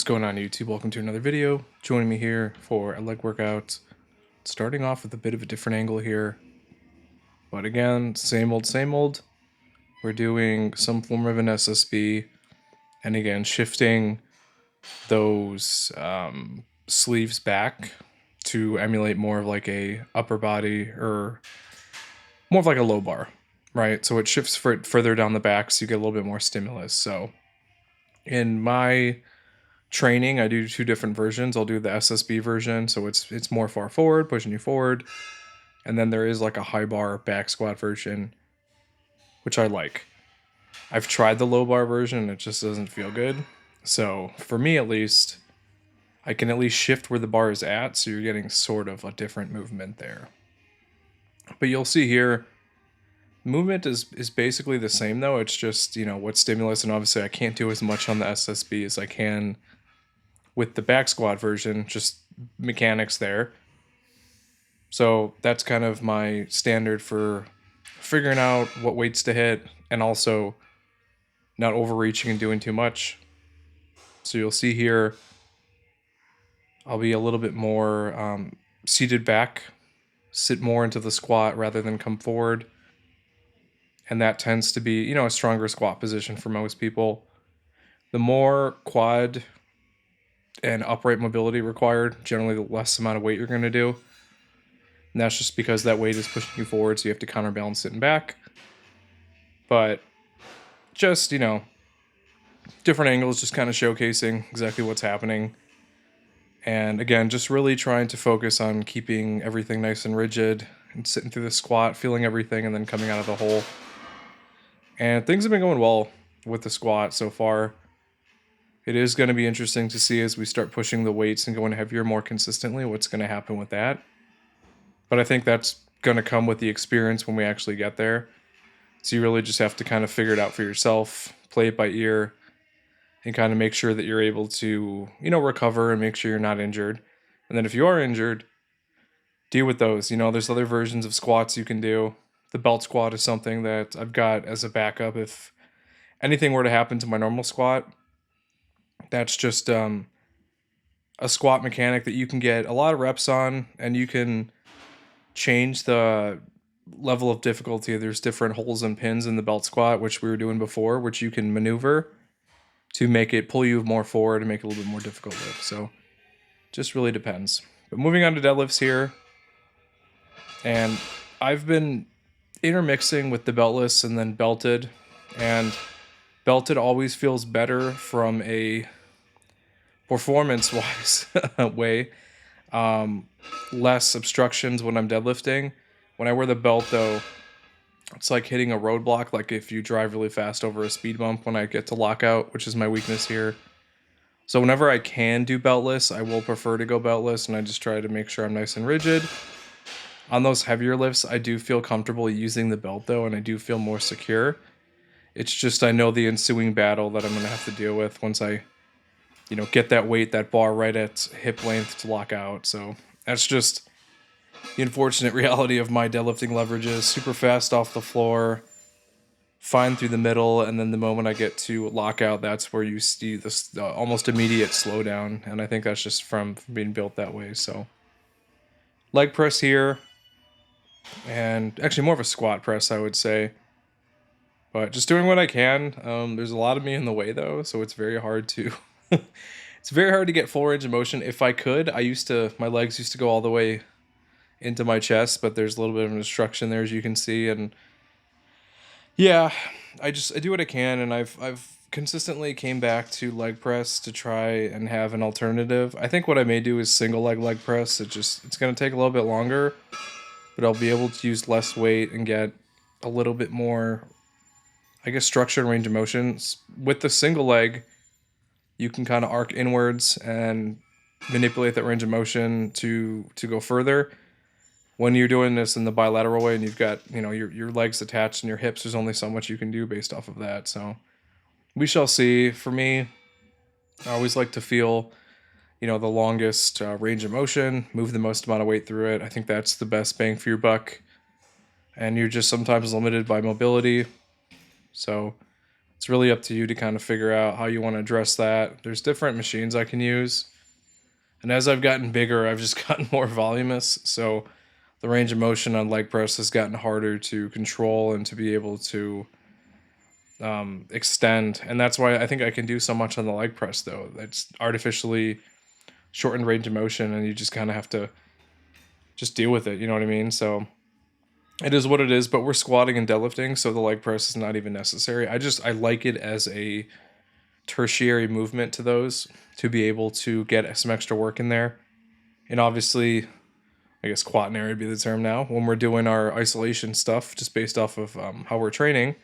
going on YouTube? Welcome to another video. Joining me here for a leg workout. Starting off with a bit of a different angle here. But again, same old, same old. We're doing some form of an SSB. And again, shifting those sleeves back to emulate more of like a upper body or more of like a low bar, right? So it shifts further down the back so you get a little bit more stimulus. So in my training, I do two different versions. I'll do the SSB version, so it's more far forward, pushing you forward, and then there is like a high bar back squat version, which I like. I've tried the low bar version and it just doesn't feel good. So for me at least, I can at least shift where the bar is at, so you're getting sort of a different movement there. But you'll see here, movement is basically the same though. It's just, what stimulus, and obviously I can't do as much on the SSB as I can with the back squat version, just mechanics there. So that's kind of my standard for figuring out what weights to hit and also not overreaching and doing too much. So you'll see here, I'll be a little bit more seated back, sit more into the squat rather than come forward. And that tends to be, a stronger squat position for most people. The more quad and upright mobility required, generally the less amount of weight you're going to do. And that's just because that weight is pushing you forward, so you have to counterbalance sitting back. But just, different angles, just kind of showcasing exactly what's happening. And again, just really trying to focus on keeping everything nice and rigid and sitting through the squat, feeling everything, and then coming out of the hole. And things have been going well with the squat so far. It is going to be interesting to see as we start pushing the weights and going heavier more consistently, what's going to happen with that. But I think that's going to come with the experience when we actually get there. So you really just have to kind of figure it out for yourself, play it by ear, and kind of make sure that you're able to, recover and make sure you're not injured. And then if you are injured, deal with those. There's other versions of squats you can do. The belt squat is something that I've got as a backup if anything were to happen to my normal squat. That's just a squat mechanic that you can get a lot of reps on, and you can change the level of difficulty. There's different holes and pins in the belt squat, which we were doing before, which you can maneuver to make it pull you more forward and make it a little bit more difficult lift. So just really depends. But moving on to deadlifts here. And I've been intermixing with the beltless and then belted. And belted always feels better from a performance-wise way. Less obstructions when I'm deadlifting. When I wear the belt, though, it's like hitting a roadblock, like if you drive really fast over a speed bump when I get to lockout, which is my weakness here. So whenever I can do beltless, I will prefer to go beltless, and I just try to make sure I'm nice and rigid. On those heavier lifts, I do feel comfortable using the belt, though, and I do feel more secure. It's just I know the ensuing battle that I'm going to have to deal with once I, get that weight, that bar right at hip length to lock out. So that's just the unfortunate reality of my deadlifting leverages. Super fast off the floor, fine through the middle, and then the moment I get to lockout, that's where you see this almost immediate slowdown. And I think that's just from being built that way. So leg press here, and actually more of a squat press, I would say. But just doing what I can. There's a lot of me in the way, though, so it's very hard to it's very hard to get full range of motion. If I could, my legs used to go all the way into my chest, but there's a little bit of an obstruction there, as you can see. And yeah, I do what I can, and I've consistently came back to leg press to try and have an alternative. I think what I may do is single leg press. It's going to take a little bit longer, but I'll be able to use less weight and get a little bit more, I guess, structure and range of motion. With the single leg, you can kind of arc inwards and manipulate that range of motion to go further. When you're doing this in the bilateral way and you've got, your legs attached and your hips, there's only so much you can do based off of that. So we shall see. For me, I always like to feel, the longest range of motion, move the most amount of weight through it. I think that's the best bang for your buck. And you're just sometimes limited by mobility. So It's really up to you to kind of figure out how you want to address that. There's different machines I can use. And as I've gotten bigger, I've just gotten more voluminous. So the range of motion on leg press has gotten harder to control and to be able to extend. And that's why I think I can do so much on the leg press, though. It's artificially shortened range of motion, and you just kind of have to just deal with it. You know what I mean? So it is what it is, but we're squatting and deadlifting, so the leg press is not even necessary. I like it as a tertiary movement to those, to be able to get some extra work in there. And obviously, I guess quaternary would be the term now, when we're doing our isolation stuff, just based off of how we're training.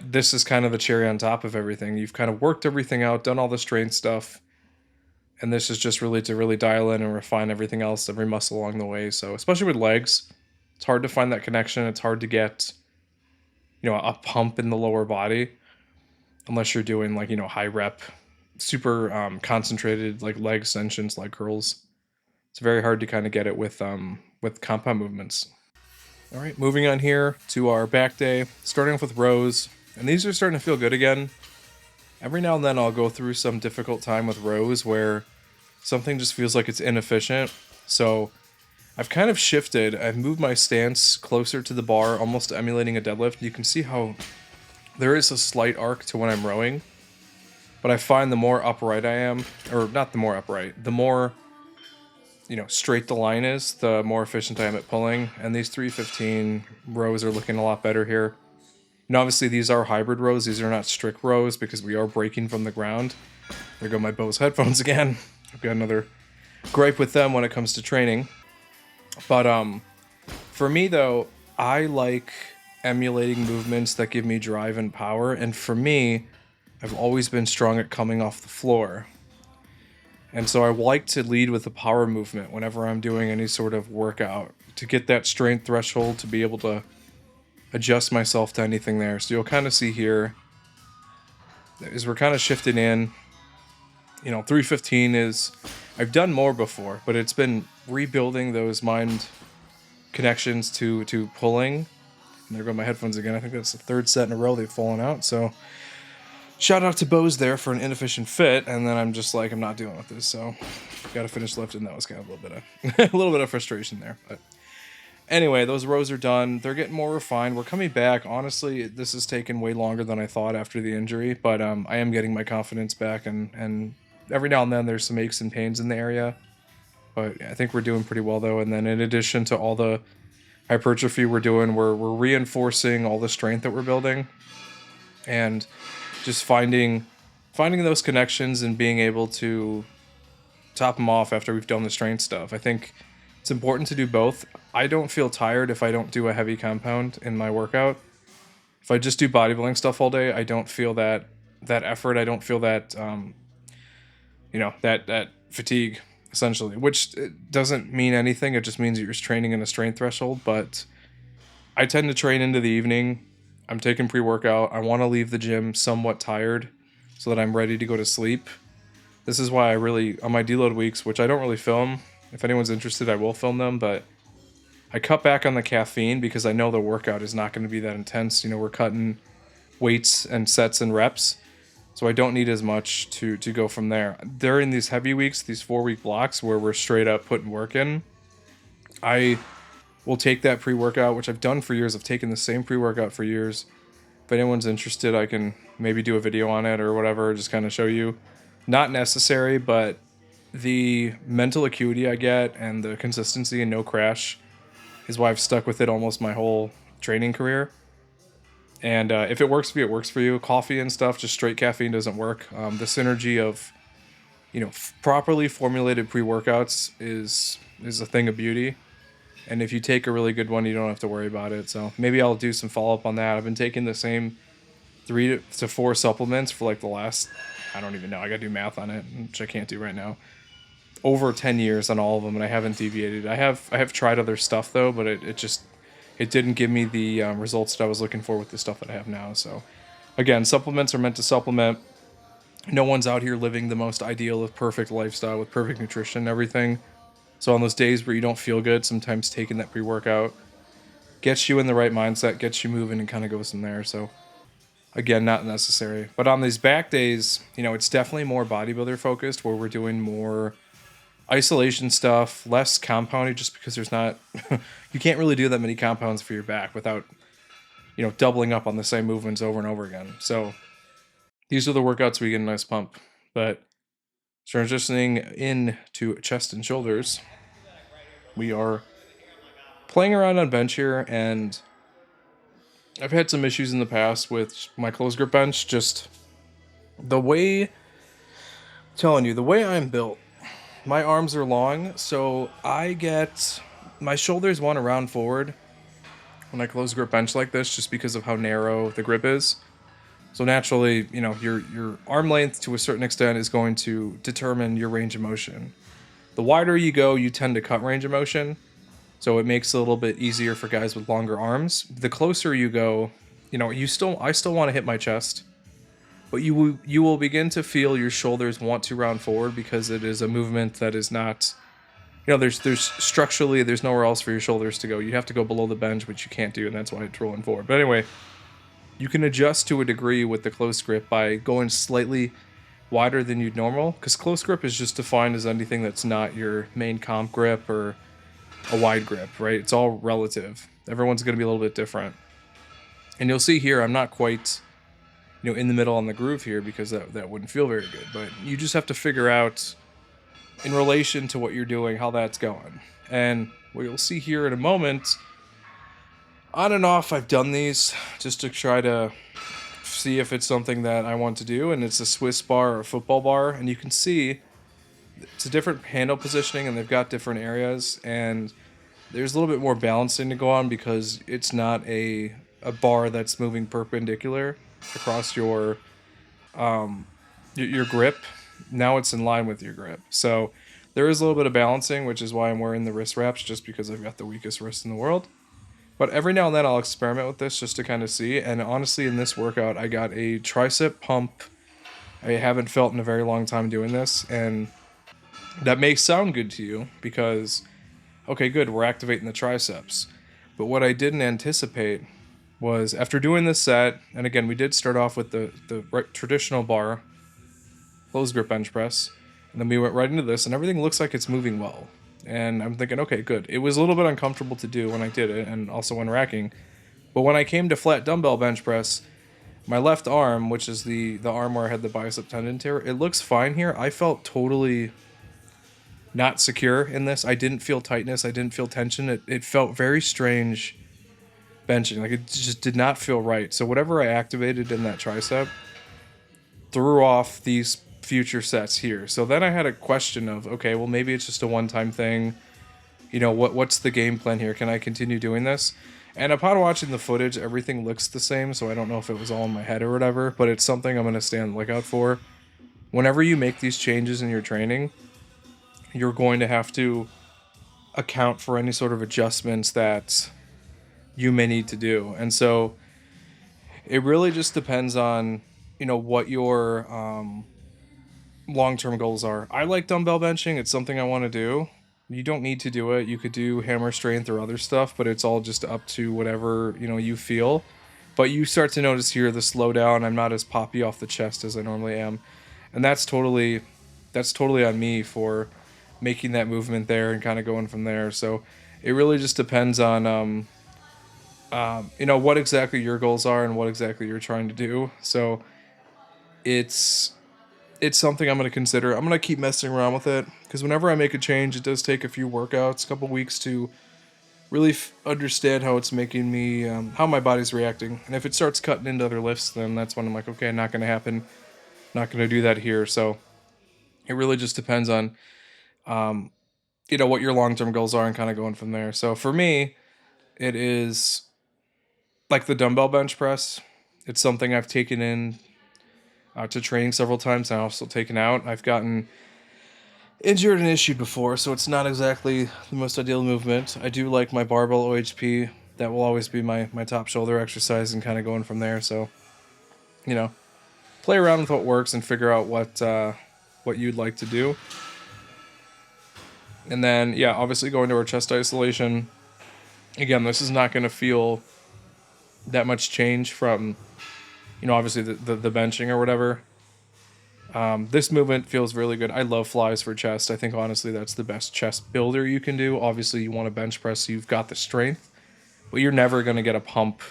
This is kind of the cherry on top of everything. You've kind of worked everything out, done all the strength stuff, and this is just really to really dial in and refine everything else, every muscle along the way. So especially with legs, it's hard to find that connection. It's hard to get, a pump in the lower body, unless you're doing like, high rep, super concentrated like leg extensions, leg curls. It's very hard to kind of get it with compound movements. All right, moving on here to our back day, starting off with rows, and these are starting to feel good again. Every now and then I'll go through some difficult time with rows where something just feels like it's inefficient. So I've kind of shifted. I've moved my stance closer to the bar, almost emulating a deadlift. You can see how there is a slight arc to when I'm rowing, but I find the more upright I am, or not the more upright, the more, straight the line is, the more efficient I am at pulling. And these 315 rows are looking a lot better here. And obviously these are hybrid rows. These are not strict rows because we are breaking from the ground. There go my Bose headphones again. I've got another gripe with them when it comes to training. But for me though, I like emulating movements that give me drive and power. And for me, I've always been strong at coming off the floor. And so I like to lead with a power movement whenever I'm doing any sort of workout, to get that strength threshold, to be able to adjust myself to anything there. So you'll kind of see here, as we're kind of shifting in, 315 is, I've done more before, but it's been rebuilding those mind connections to pulling. And there go my headphones again. I think that's the third set in a row they've fallen out. So shout out to Bose there for an inefficient fit. And then I'm just like, I'm not dealing with this. So got to finish lifting. That was kind of a little bit of frustration there. But anyway, those rows are done. They're getting more refined. We're coming back. Honestly, this has taken way longer than I thought after the injury, but I am getting my confidence back, and every now and then there's some aches and pains in the area. But I think we're doing pretty well though. And then in addition to all the hypertrophy we're doing, we're reinforcing all the strength that we're building, and just finding those connections and being able to top them off after we've done the strength stuff. I think it's important to do both. I don't feel tired if I don't do a heavy compound in my workout. If I just do bodybuilding stuff all day, I don't feel that effort. I don't feel that that fatigue, essentially, which doesn't mean anything. It just means that you're training in a strength threshold. But I tend to train into the evening. I'm taking pre-workout. I want to leave the gym somewhat tired so that I'm ready to go to sleep. This is why on my deload weeks, which I don't really film, if anyone's interested, I will film them, but I cut back on the caffeine because I know the workout is not going to be that intense. We're cutting weights and sets and reps, so I don't need as much to go from there. During these heavy weeks, these 4-week blocks where we're straight up putting work in, I will take that pre-workout, which I've done for years. I've taken the same pre-workout for years. If anyone's interested, I can maybe do a video on it or whatever, just kind of show you. Not necessary, but the mental acuity I get and the consistency and no crash is why I've stuck with it almost my whole training career. And if it works for you, it works for you. Coffee and stuff, just straight caffeine doesn't work. The synergy of, properly formulated pre-workouts is a thing of beauty. And if you take a really good one, you don't have to worry about it. So maybe I'll do some follow-up on that. I've been taking the same 3 to 4 supplements for like the last, I don't even know, I gotta do math on it, which I can't do right now, over 10 years on all of them, and I haven't deviated. I have tried other stuff though, but it didn't give me the results that I was looking for with the stuff that I have now. So again, supplements are meant to supplement. No one's out here living the most ideal of perfect lifestyle with perfect nutrition and everything. So on those days where you don't feel good, sometimes taking that pre-workout gets you in the right mindset, gets you moving, and kind of goes from there. So Again, not necessary. But on these back days, it's definitely more bodybuilder focused, where we're doing more isolation stuff, less compounding, just because there's not, you can't really do that many compounds for your back without, doubling up on the same movements over and over again. So these are the workouts we get a nice pump. But transitioning into chest and shoulders, we are playing around on bench here, and I've had some issues in the past with my close grip bench. Just the way, telling you, the way I'm built, my arms are long, so my shoulders want to round forward when I close grip bench like this, just because of how narrow the grip is. So naturally, your arm length to a certain extent is going to determine your range of motion. The wider you go, you tend to cut range of motion, so it makes it a little bit easier for guys with longer arms. The closer you go, I still want to hit my chest, but you will begin to feel your shoulders want to round forward, because it is a movement that is not, there's structurally, there's nowhere else for your shoulders to go. You have to go below the bench, which you can't do, and that's why it's rolling forward. But anyway, you can adjust to a degree with the close grip by going slightly wider than you'd normal, because close grip is just defined as anything that's not your main comp grip or a wide grip, right? It's all relative. Everyone's going to be a little bit different. And you'll see here, I'm not quite, in the middle on the groove here, because that wouldn't feel very good. But you just have to figure out, in relation to what you're doing, how that's going. And what you'll see here in a moment, on and off, I've done these just to try to see if it's something that I want to do. And it's a Swiss bar or a football bar. And you can see it's a different handle positioning, and they've got different areas. And there's a little bit more balancing to go on, because it's not a bar that's moving perpendicular across your grip. Now it's in line with your grip. So there is a little bit of balancing, which is why I'm wearing the wrist wraps, just because I've got the weakest wrist in the world. But every now and then I'll experiment with this just to kind of see. And honestly, in this workout, I got a tricep pump. I haven't felt in a very long time doing this. And that may sound good to you, because, okay, good, we're activating the triceps. But what I didn't anticipate was, after doing this set, and again, we did start off with the traditional bar, closed grip bench press, and then we went right into this, and everything looks like it's moving well. And I'm thinking, okay, good. It was a little bit uncomfortable to do when I did it, and also when racking. But when I came to flat dumbbell bench press, my left arm, which is the arm where I had the bicep tendon tear, it looks fine here. I felt totally not secure in this. I didn't feel tightness. I didn't feel tension. It felt very strange benching. Like, it just did not feel right. So whatever I activated in that tricep threw off these future sets here. So then I had a question of, okay, well, maybe it's just a one-time thing. What's the game plan here? Can I continue doing this? And upon watching the footage, everything looks the same, so I don't know if it was all in my head or whatever, but it's something I'm going to stay on the lookout for. Whenever you make these changes in your training, you're going to have to account for any sort of adjustments that you may need to do. And so it really just depends on, what your long-term goals are. I like dumbbell benching. It's something I want to do. You don't need to do it. You could do hammer strength or other stuff, but it's all just up to whatever, you feel. But you start to notice here the slowdown. I'm not as poppy off the chest as I normally am. And that's totally on me for making that movement there and kind of going from there. So it really just depends on, what exactly your goals are and what exactly you're trying to do. So it's something I'm going to consider. I'm going to keep messing around with it, because whenever I make a change, it does take a few workouts, a couple weeks to really understand how it's making me, how my body's reacting. And if it starts cutting into other lifts, then that's when I'm like, okay, not going to happen. Not going to do that here. So it really just depends on, what your long-term goals are, and kind of going from there. So for me, it is like the dumbbell bench press. It's something I've taken in to training several times, and I've also taken out. I've gotten injured and issued before, so it's not exactly the most ideal movement. I do like my barbell OHP. That will always be my top shoulder exercise, and kind of going from there. So, play around with what works and figure out what you'd like to do. And then, yeah, obviously going to our chest isolation. Again, this is not going to feel that much change from you know, obviously the benching or whatever. This movement feels really good. I love flies for chest. I think honestly that's the best chest builder you can do. Obviously you want to bench press so you've got the strength, but you're never going to get a pump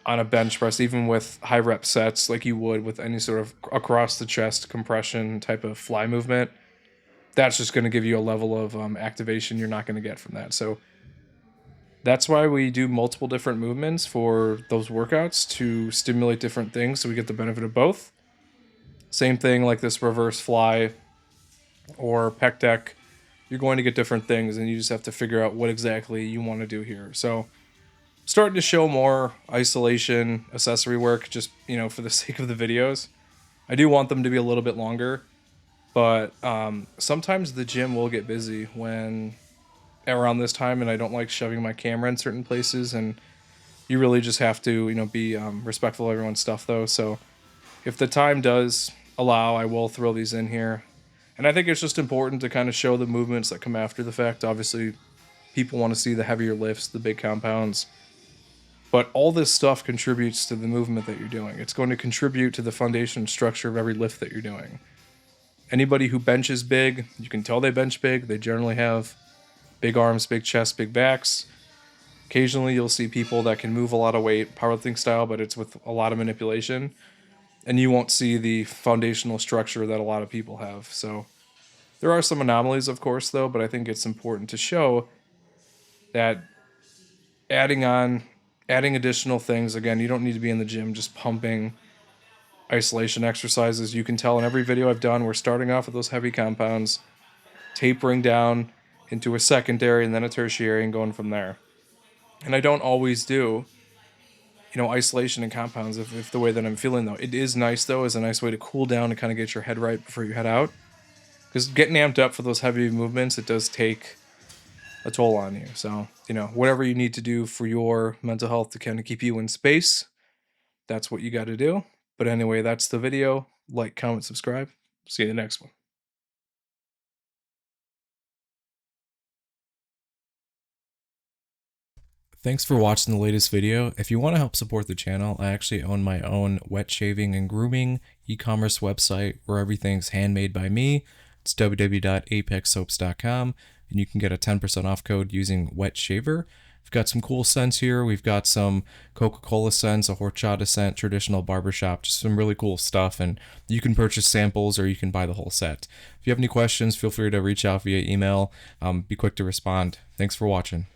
on a bench press, even with high rep sets, like you would with any sort of across the chest compression type of fly movement. That's just going to give you a level of activation you're not going to get from that. So that's why we do multiple different movements for those workouts to stimulate different things so we get the benefit of both. Same thing like this reverse fly or pec deck. You're going to get different things and you just have to figure out what exactly you want to do here. So starting to show more isolation accessory work just, you know, for the sake of the videos. I do want them to be a little bit longer, but sometimes the gym will get busy when around this time, and I don't like shoving my camera in certain places, and you really just have to, you know, be respectful of everyone's stuff though. So if the time does allow, I will throw these in here. And I think it's just important to kind of show the movements that come after the fact. Obviously, people want to see the heavier lifts, the big compounds, but all this stuff contributes to the movement that you're doing. It's going to contribute to the foundation and structure of every lift that you're doing. Anybody who benches big, you can tell they bench big. They generally have big arms, big chest, big backs. Occasionally you'll see people that can move a lot of weight, powerlifting style, but it's with a lot of manipulation. And you won't see the foundational structure that a lot of people have. So there are some anomalies, of course, though, but I think it's important to show that adding additional things, again, you don't need to be in the gym just pumping isolation exercises. You can tell in every video I've done, we're starting off with those heavy compounds, tapering down into a secondary and then a tertiary and going from there. And I don't always do, you know, isolation and compounds if the way that I'm feeling though. It is nice though, is a nice way to cool down and kind of get your head right before you head out. Because getting amped up for those heavy movements, it does take a toll on you. So, you know, whatever you need to do for your mental health to kind of keep you in space, that's what you got to do. But anyway, that's the video. Like, comment, subscribe. See you in the next one. Thanks for watching the latest video. If you want to help support the channel, I actually own my own wet shaving and grooming e-commerce website where everything's handmade by me. It's www.apexsoaps.com, and you can get a 10% off code using wet shaver. We've got some cool scents here. We've got some Coca-Cola scents, a horchata scent, traditional barbershop, just some really cool stuff. And you can purchase samples or you can buy the whole set. If you have any questions, feel free to reach out via email. Be quick to respond. Thanks for watching.